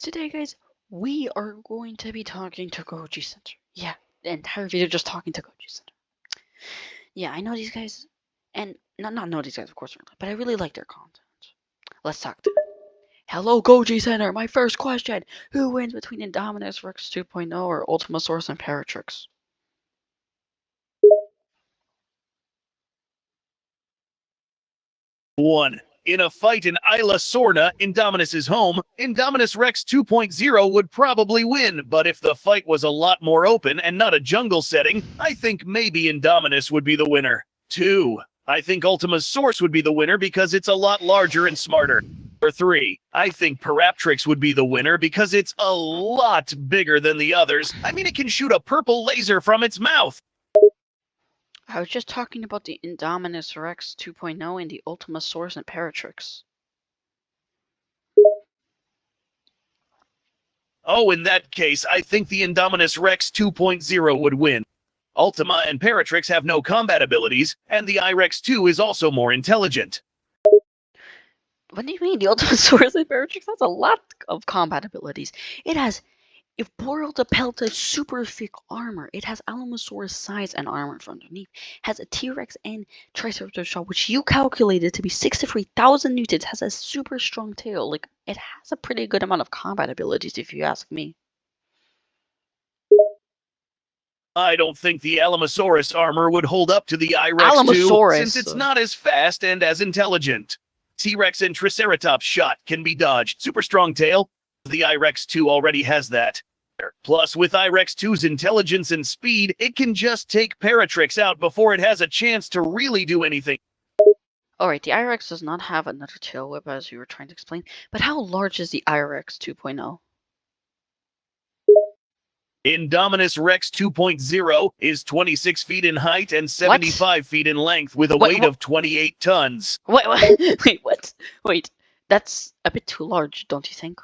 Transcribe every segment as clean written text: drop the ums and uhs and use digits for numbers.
Today, guys, we are going to be talking to Goji Center. Yeah, the entire video just talking to Goji Center. Yeah, I know these guys, and not know these guys, of course, but I really like their content. Let's talk to them. Hello, Goji Center. My first question: who wins between Indominus Rex 2.0 or Ultimasaurus and Paratrix? 1. In a fight in Isla Sorna, Indominus's home, Indominus Rex 2.0 would probably win, but if the fight was a lot more open and not a jungle setting, I think maybe Indominus would be the winner. 2. I think Ultimasaurus would be the winner because it's a lot larger and smarter. Or 3. I think Paratrix would be the winner because it's a lot bigger than the others. I mean, it can shoot a purple laser from its mouth. I was just talking about the Indominus Rex 2.0 and the Ultimasaurus and Paratrix. Oh, in that case, I think the Indominus Rex 2.0 would win. Ultima and Paratrix have no combat abilities, and the iRex 2 is also more intelligent. What do you mean? The Ultimasaurus and Paratrix has a lot of combat abilities. It has boiled a pelted super thick armor. It has Alamosaurus size and armor from underneath. It has a T-Rex and Triceratops jaw, which you calculated to be 63,000 newtons. Has a super strong tail. Like, it has a pretty good amount of combat abilities, if you ask me. I don't think the Alamosaurus armor would hold up to the iRex 2, since it's not as fast and as intelligent. T-Rex and Triceratops shot can be dodged. Super strong tail. The iRex 2 already has that. Plus, with iRex 2's intelligence and speed, it can just take Paratrix out before it has a chance to really do anything. Alright, the iRex does not have another tail whip, as you were trying to explain, but how large is the iRex 2.0? Indominus Rex 2.0 is 26 feet in height and 75 feet in length with a weight of 28 tons. Wait, what? Wait, that's a bit too large, don't you think?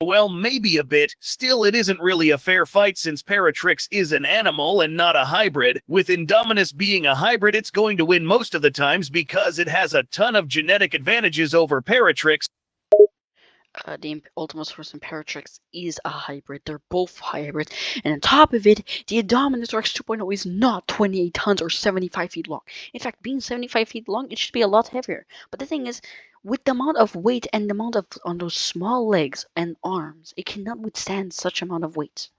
Well, maybe a bit. Still, it isn't really a fair fight since Paratrix is an animal and not a hybrid. With Indominus being a hybrid, it's going to win most of the times because it has a ton of genetic advantages over Paratrix. The Ultimasaurus and Paratrix is a hybrid. They're both hybrids. And on top of it, the Indominus Rex 2.0 is not 28 tons or 75 feet long. In fact, being 75 feet long, it should be a lot heavier. But the thing is, with the amount of weight and the amount of on those small legs and arms, it cannot withstand such amount of weight.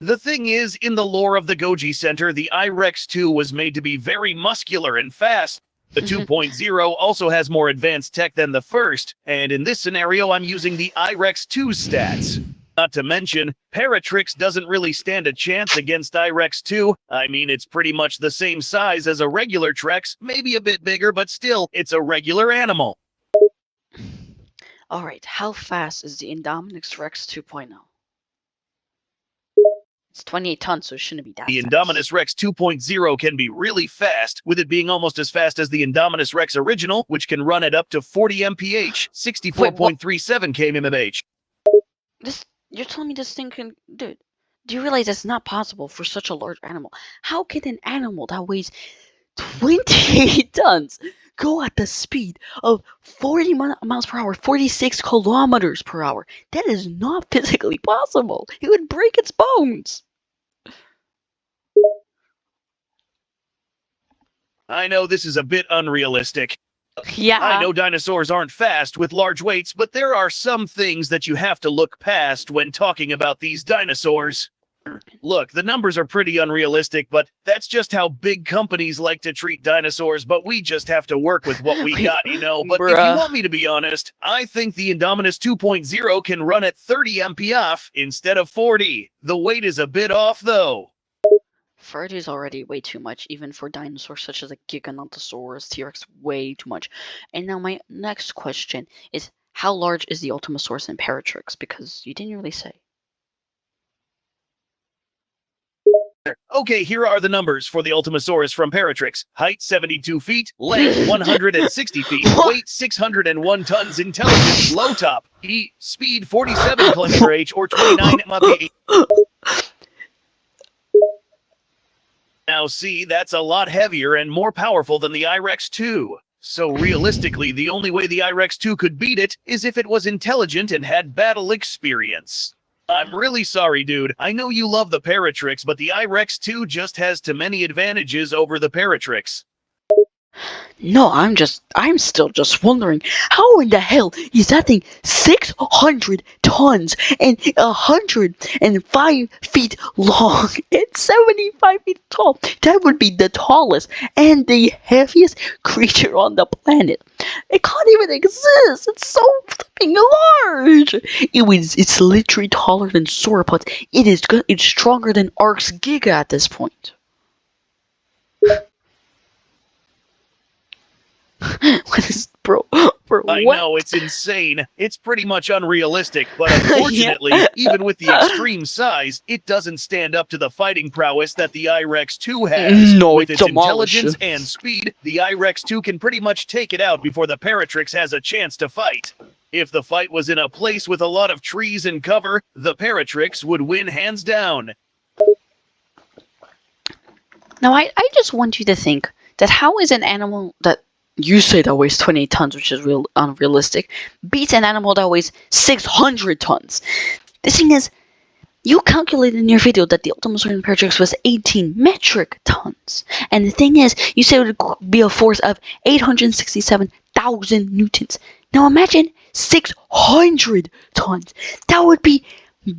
The thing is, in the lore of the Goji Center, the iRex 2 was made to be very muscular and fast. The 2.0 also has more advanced tech than the first, and in this scenario, I'm using the iRex 2's stats. Not to mention, Paratrix doesn't really stand a chance against iRex 2. I mean, it's pretty much the same size as a regular Trex, maybe a bit bigger, but still, it's a regular animal. Alright, how fast is the Indominus Rex 2.0? It's 28 tons, so it shouldn't be that The fast. Indominus Rex 2.0 can be really fast, with it being almost as fast as the Indominus Rex original, which can run at up to 40 mph, 64.37 km/h. You're telling me this thing can... Dude, do you realize that's not possible for such a large animal? How can an animal that weighs 28 tons go at the speed of 40 miles per hour, 46 kilometers per hour? That is not physically possible. It would break its bones. I know this is a bit unrealistic. Yeah. I know dinosaurs aren't fast with large weights, but there are some things that you have to look past when talking about these dinosaurs. Look, the numbers are pretty unrealistic, but that's just how big companies like to treat dinosaurs, but we just have to work with what we got, you know. But if you want me to be honest, I think the Indominus 2.0 can run at 30 mph instead of 40. The weight is a bit off, though. 30 is already way too much, even for dinosaurs such as a Giganotosaurus, T-Rex, way too much. And now my next question is, how large is the Ultimasaurus and Paratrix? Because you didn't really say. Okay, here are the numbers for the Ultimasaurus from Paratrix. Height 72 feet, length 160 feet, weight 601 tons, intelligence low top, speed 47 km/h or 29 mph. Now see, that's a lot heavier and more powerful than the I-Rex 2. So realistically, the only way the I-Rex 2 could beat it is if it was intelligent and had battle experience. I'm really sorry, dude. I know you love the Paratrix, but the I-Rex 2 just has too many advantages over the Paratrix. No, I'm still just wondering, how in the hell is that thing 600 tons and 105 feet long and 75 feet tall? That would be the tallest and the heaviest creature on the planet. It can't even exist. It's so flipping large. It's literally taller than sauropods. It's stronger than Ark's Giga at this point. What is, bro? For I what? know, it's insane. It's pretty much unrealistic, but unfortunately, even with the extreme size, it doesn't stand up to the fighting prowess that the I-Rex 2 has. No, With it's its demolished. intelligence and speed, the I-Rex 2 can pretty much take it out before the Paratrix has a chance to fight. If the fight was in a place with a lot of trees and cover, the Paratrix would win hands down. Now, I just want you to think that how is an animal that you say that weighs 28 tons, which is real unrealistic, beats an animal that weighs 600 tons? The thing is, you calculated in your video that the Ultimasaurian Paratrix was 18 metric tons. And the thing is, you said it would be a force of 867,000 newtons. Now imagine 600 tons. That would be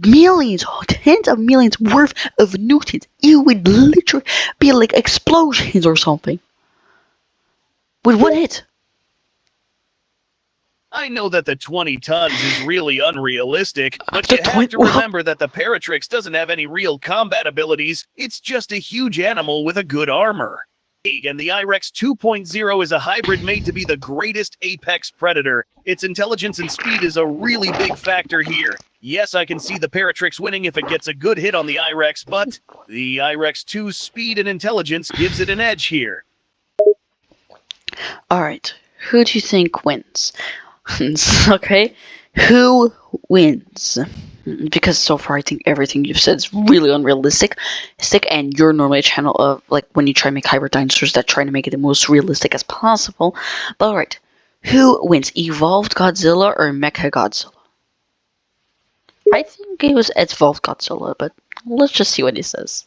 millions, tens of millions worth of newtons. It would literally be like explosions or something. With one hit. I know that the 20 tons is really unrealistic, but The you have to remember that the Paratrix doesn't have any real combat abilities. It's just a huge animal with a good armor. And the I-Rex 2.0 is a hybrid made to be the greatest apex predator. Its intelligence and speed is a really big factor here. Yes, I can see the Paratrix winning if it gets a good hit on the I-Rex, but the I-Rex 2's speed and intelligence gives it an edge here. Alright, who do you think wins? Okay, who wins? Because so far I think everything you've said is really unrealistic, and you're normally a channel of, like, when you try to make hybrid dinosaurs that try to make it the most realistic as possible. But alright, who wins? Evolved Godzilla or Mecha Godzilla? I think it was Evolved Godzilla, but let's just see what he says.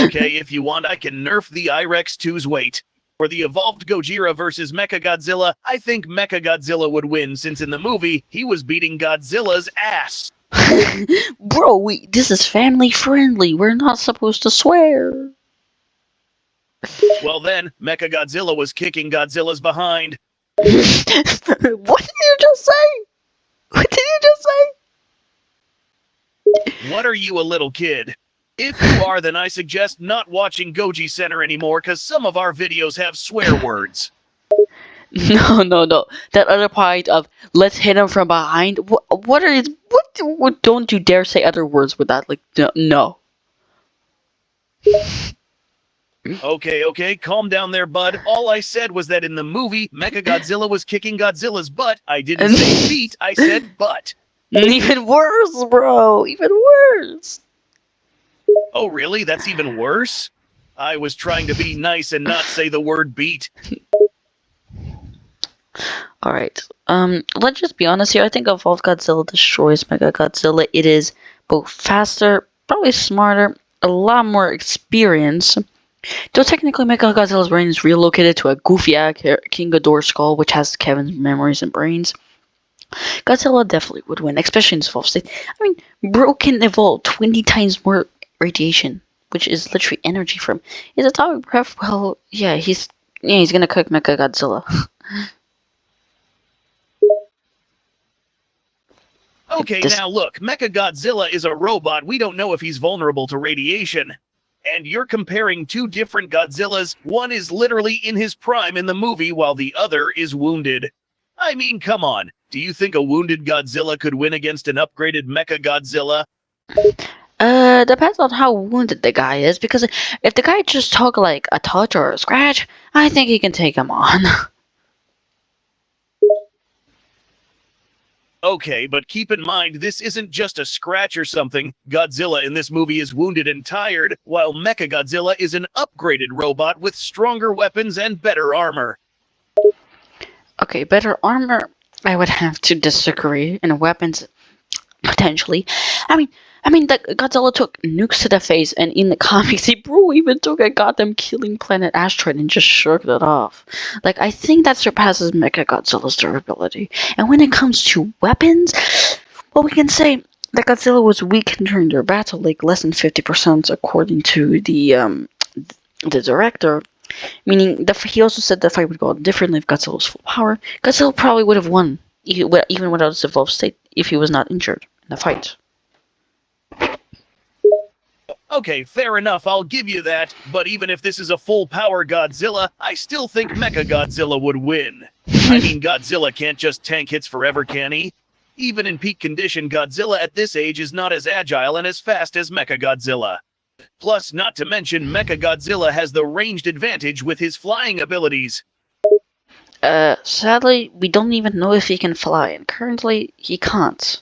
Okay, if you want, I can nerf the I-Rex 2's weight. For the evolved Gojira versus Mechagodzilla, I think Mechagodzilla would win, since in the movie, he was beating Godzilla's ass. Bro, this is family friendly. We're not supposed to swear. Well then, Mechagodzilla was kicking Godzilla's behind. What did you just say? What did you just say? What are you, a little kid? If you are, then I suggest not watching Goji Center anymore, because some of our videos have swear words. No. That other part of let's hit him from behind. What don't you dare say other words with that. Like, no. Okay, calm down there, bud. All I said was that in the movie, Mechagodzilla was kicking Godzilla's butt. I didn't say beat, I said butt. Even worse, bro. Even worse. Oh, really? That's even worse? I was trying to be nice and not say the word beat. Alright, let's just be honest here. I think Evolved Godzilla destroys Mechagodzilla. It is both faster, probably smarter, a lot more experience. Though technically Mechagodzilla's brain is relocated to a goofy-ass King Ghidorah skull, which has Kevin's memories and brains. Godzilla definitely would win, especially in his evolved state. I mean, bro can evolve 20 times more radiation, which is literally energy from his atomic breath. Well, yeah, he's gonna cook Mechagodzilla. Okay, now look, Mechagodzilla is a robot. We don't know if he's vulnerable to radiation. And you're comparing two different Godzillas. One is literally in his prime in the movie, while the other is wounded. I mean, come on. Do you think a wounded Godzilla could win against an upgraded Mechagodzilla? Depends on how wounded the guy is, because if the guy just took like a touch or a scratch, I think he can take him on. Okay, but keep in mind, this isn't just a scratch or something. Godzilla in this movie is wounded and tired, while Mechagodzilla is an upgraded robot with stronger weapons and better armor. Okay, better armor, I would have to disagree, and weapons, potentially. I mean, Godzilla took nukes to the face, and in the comics, he bro even took a goddamn killing planet asteroid and just shrugged it off. Like, I think that surpasses Mechagodzilla's durability. And when it comes to weapons, well, we can say that Godzilla was weakened during their battle, like less than 50% according to the director. Meaning, he also said the fight would go differently if Godzilla was full power. Godzilla probably would have won, even without his evolved state, if he was not injured in the fight. Okay, fair enough, I'll give you that, but even if this is a full-power Godzilla, I still think Mechagodzilla would win. I mean, Godzilla can't just tank hits forever, can he? Even in peak condition, Godzilla at this age is not as agile and as fast as Mechagodzilla. Plus, not to mention, Mechagodzilla has the ranged advantage with his flying abilities. Sadly, we don't even know if he can fly, and currently, he can't.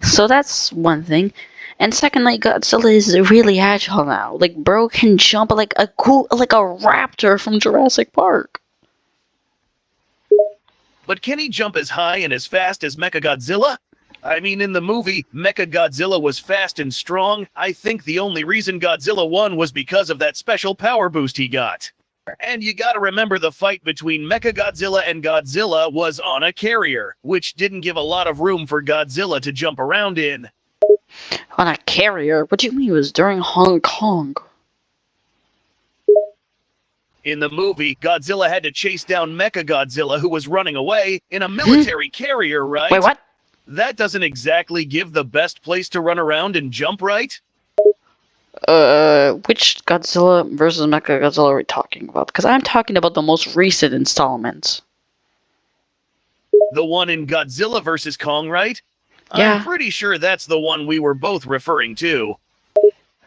So that's one thing. And secondly, Godzilla is really agile now. Like, bro can jump like a raptor from Jurassic Park. But can he jump as high and as fast as Mechagodzilla? I mean, in the movie, Mechagodzilla was fast and strong. I think the only reason Godzilla won was because of that special power boost he got. And you gotta remember the fight between Mechagodzilla and Godzilla was on a carrier, which didn't give a lot of room for Godzilla to jump around in. On a carrier? What do you mean it was during Hong Kong? In the movie, Godzilla had to chase down Mechagodzilla, who was running away, in a military carrier, right? Wait, what? That doesn't exactly give the best place to run around and jump, right? Which Godzilla versus Mechagodzilla are we talking about? Because I'm talking about the most recent installments. The one in Godzilla vs. Kong, right? Yeah. I'm pretty sure that's the one we were both referring to.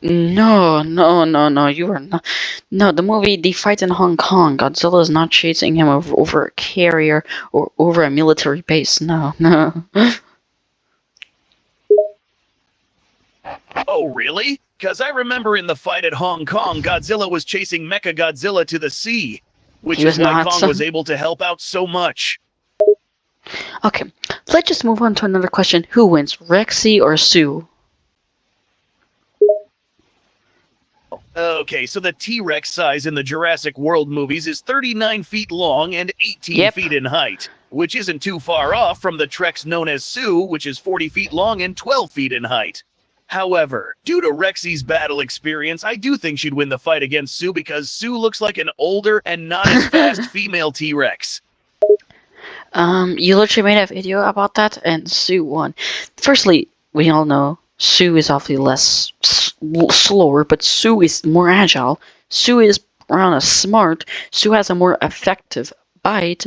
No, you are not. No, the fight in Hong Kong, Godzilla is not chasing him over a carrier or over a military base. No. Oh, really? Because I remember in the fight at Hong Kong, Godzilla was chasing Mechagodzilla to the sea, which is why Kong was able to help out so much. Okay, let's just move on to another question. Who wins, Rexy or Sue? Okay, so the T-Rex size in the Jurassic World movies is 39 feet long and 18 feet in height, which isn't too far off from the Trex known as Sue, which is 40 feet long and 12 feet in height. However, due to Rexy's battle experience, I do think she'd win the fight against Sue because Sue looks like an older and not as fast female T-Rex. You literally made a video about that, and Sue won. Firstly, we all know Sue is awfully less slower, but Sue is more agile. Sue is around as smart. Sue has a more effective bite.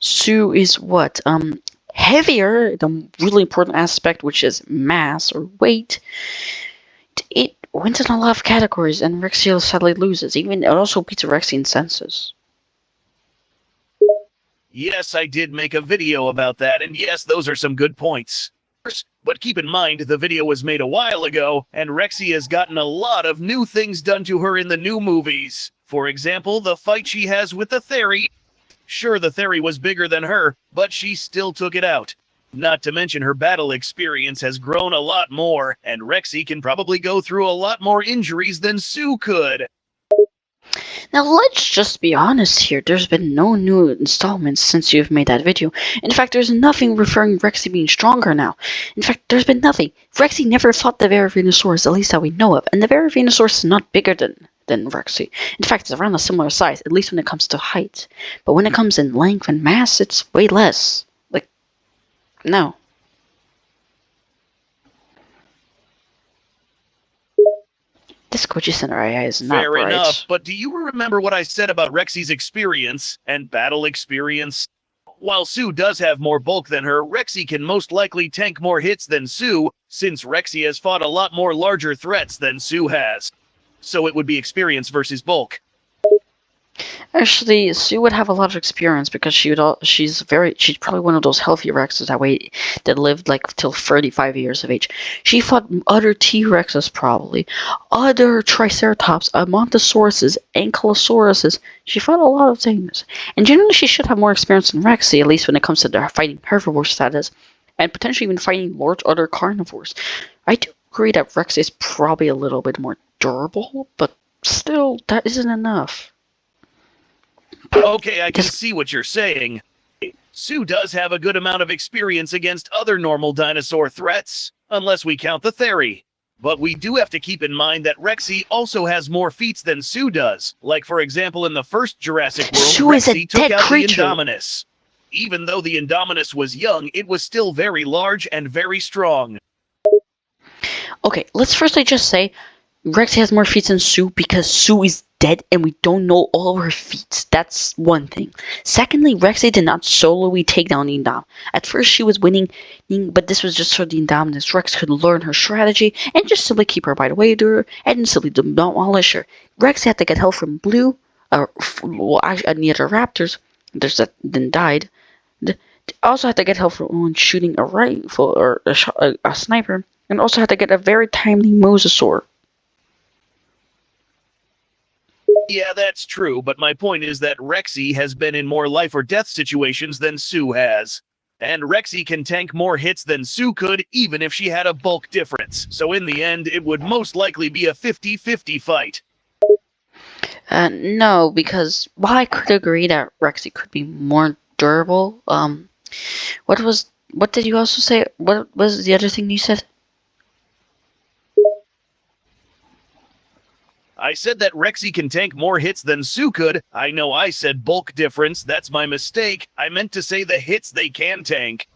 Sue is what? Heavier, the really important aspect, which is mass or weight. It wins in a lot of categories, and Rexy sadly loses. Even it also beats Rexy in senses. Yes, I did make a video about that, and yes, those are some good points. But keep in mind, the video was made a while ago, and Rexy has gotten a lot of new things done to her in the new movies. For example, the fight she has with the Theory. Sure, the Theory was bigger than her, but she still took it out. Not to mention her battle experience has grown a lot more, and Rexy can probably go through a lot more injuries than Sue could. Now let's just be honest here, there's been no new installments since you've made that video. In fact, there's nothing referring Rexy being stronger now. In fact, there's been nothing. Rexy never fought the Veravenosaurus, at least that we know of, and the Veravenosaurus is not bigger than Rexy. In fact, it's around a similar size, at least when it comes to height. But when it comes in length and mass, it's way less. Like, no. This Goji Center AI is not Fair right. enough, but do you remember what I said about Rexy's experience and battle experience? While Sue does have more bulk than her, Rexy can most likely tank more hits than Sue, since Rexy has fought a lot more larger threats than Sue has. So it would be experience versus bulk. Actually, Sue would have a lot of experience because she's probably one of those healthy Rexes that lived like till 35 years of age. She fought other T-Rexes probably, other Triceratops, Montosauruses, Ankylosauruses. She fought a lot of things, and generally she should have more experience than Rexy, at least when it comes to their fighting herbivore status, and potentially even fighting large other carnivores. I do agree that Rexy is probably a little bit more durable, but still, that isn't enough. Okay, I can see what you're saying. Sue does have a good amount of experience against other normal dinosaur threats, unless we count the Theory. But we do have to keep in mind that Rexy also has more feats than Sue does. Like, for example, in the first Jurassic World, Sue is a Rexy took dead out creature. the Indominus. Even though the Indominus was young, it was still very large and very strong. Okay, let's firstly just say Rexy has more feats than Sue because Sue is dead and we don't know all of her feats. That's one thing. Secondly, Rexy did not sololy take down the Indom. At first she was winning, but this was just so the Indominus Rex could learn her strategy and just simply keep her by the way to her and simply demolish her. Rexy had to get help from Blue, any other raptors, then died. Also had to get help from shooting a rifle or a sniper, and also had to get a very timely mosasaur. Yeah, that's true, but my point is that Rexy has been in more life or death situations than Sue has. And Rexy can tank more hits than Sue could, even if she had a bulk difference. So in the end, it would most likely be a 50-50 fight. No, because while I could agree that Rexy could be more durable, what did you also say? What was the other thing you said? I said that Rexy can tank more hits than Sue could. I know I said bulk difference, that's my mistake. I meant to say the hits they can tank.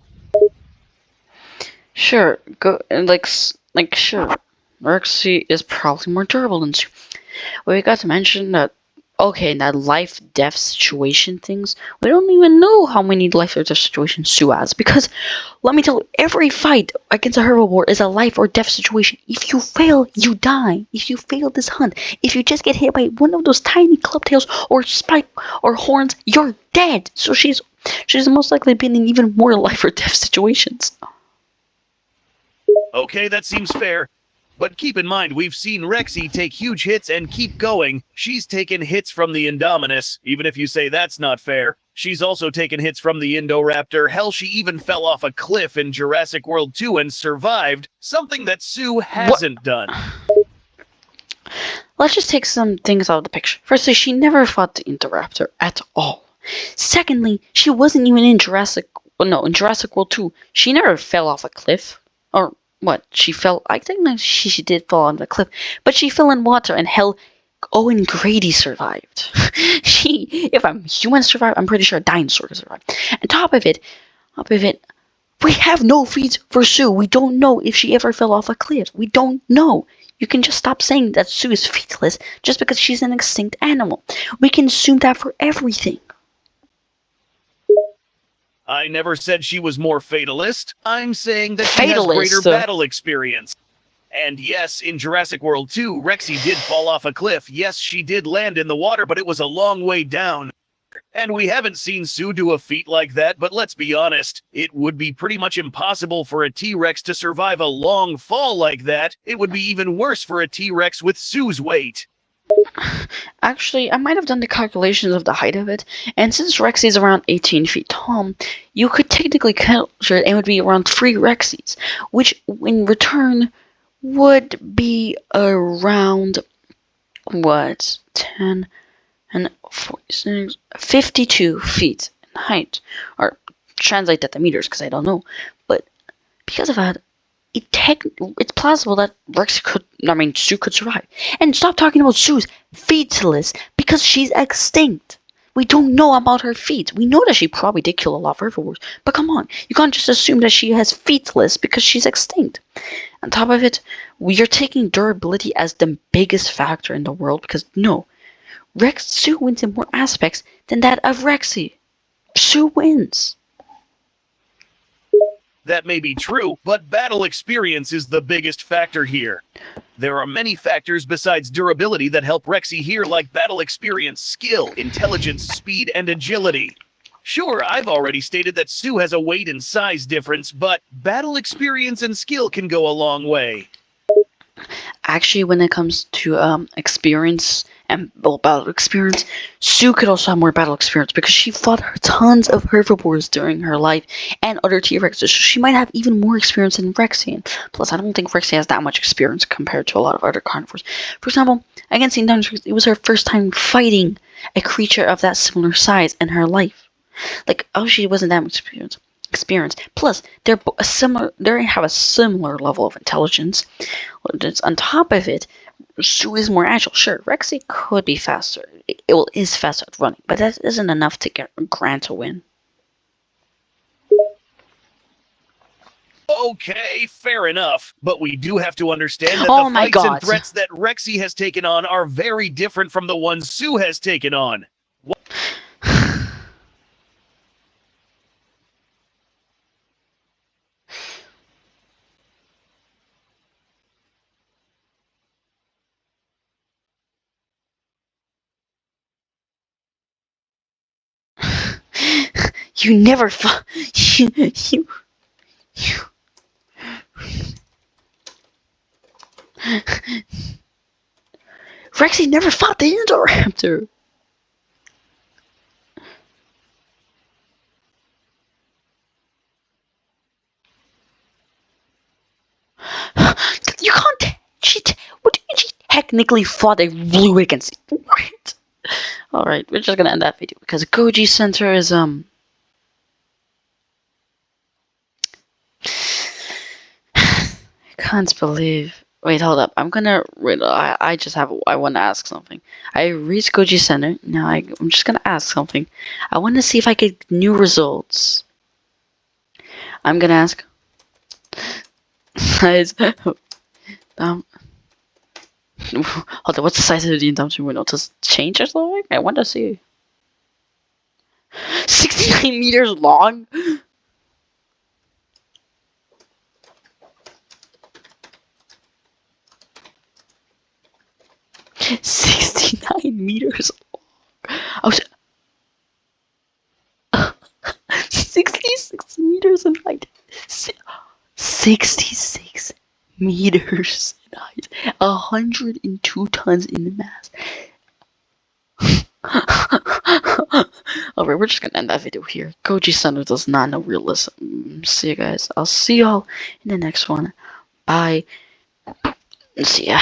Sure, sure. Rexy is probably more durable than Sue. Well, we got to mention that, okay, in that life-death situation things, we don't even know how many life or death situations Sue has, because, let me tell you, every fight against a herbivore is a life or death situation. If you fail, you die. If you fail this hunt, if you just get hit by one of those tiny clubtails or spike or horns, you're dead. So she's most likely been in even more life or death situations. Okay, that seems fair. But keep in mind, we've seen Rexy take huge hits and keep going. She's taken hits from the Indominus, even if you say that's not fair. She's also taken hits from the Indoraptor. Hell, she even fell off a cliff in Jurassic World 2 and survived, something that Sue hasn't done. Let's just take some things out of the picture. Firstly, she never fought the Indoraptor at all. Secondly, she wasn't even in Jurassic World 2. She never fell off a cliff. Or what? She fell. I think that she did fall on the cliff, but she fell in water, and hell, Owen Grady survived. If a human survived, I'm pretty sure a dinosaur could survive. And top of it, we have no feats for Sue. We don't know if she ever fell off a cliff. We don't know. You can just stop saying that Sue is featless just because she's an extinct animal. We can assume that for everything. I never said she was more fatalist. I'm saying that she has greater battle experience. And yes, in Jurassic World 2, Rexy did fall off a cliff. Yes, she did land in the water, but it was a long way down. And we haven't seen Sue do a feat like that, but let's be honest, it would be pretty much impossible for a T-Rex to survive a long fall like that. It would be even worse for a T-Rex with Sue's weight. Actually, I might have done the calculations of the height of it, and since Rexy is around 18 feet tall, you could technically capture it and it would be around 3 Rexys, which in return would be around, 10 and 46, 52 feet in height. Or translate that to meters, because I don't know. But because of that, it's plausible that Sue could survive. And stop talking about Sue's featless, because she's extinct. We don't know about her feats. We know that she probably did kill a lot of herbivores, but come on, you can't just assume that she has featless because she's extinct. On top of it, we are taking durability as the biggest factor in the world, because no, Sue wins in more aspects than that of Rexy. Sue wins. That may be true, but battle experience is the biggest factor here. There are many factors besides durability that help Rexy here, like battle experience, skill, intelligence, speed, and agility. Sure, I've already stated that Sue has a weight and size difference, but battle experience and skill can go a long way. Actually, when it comes to experience and battle experience, Sue could also have more battle experience because she fought tons of herbivores during her life and other T-Rexes, so she might have even more experience than Rexian. Plus, I don't think Rexy has that much experience compared to a lot of other carnivores. For example, against the Indominus, it was her first time fighting a creature of that similar size in her life. Like, oh, she wasn't that much experience. Plus, they have a similar level of intelligence. On top of it, Sue is more agile. Sure, Rexy could be faster. Is faster at running, but that isn't enough to get Grant to win. Okay, fair enough. But we do have to understand that Oh the my fights and God. threats that Rexy has taken on are very different from the ones Sue has taken on. You never fought. You. Rexy never fought the Indoraptor. You can't. What? She technically fought a blue against. What? All right, we're just gonna end that video because Goji Center is I can't believe. Wait, hold up. I'm gonna. I just have. I want to ask something. I reached Goji Center. Now I'm just gonna ask something. I want to see if I get new results. I'm gonna ask. Guys, hold on. What's the size of the induction window? Does it change or something? I want to see. 69 meters long. 69 meters long. Oh, 66 meters in height. 66 meters in height. 102 tons in mass. Alright, we're just gonna end that video here. Goji Center does not know realism. See you guys. I'll see y'all in the next one. Bye. See ya.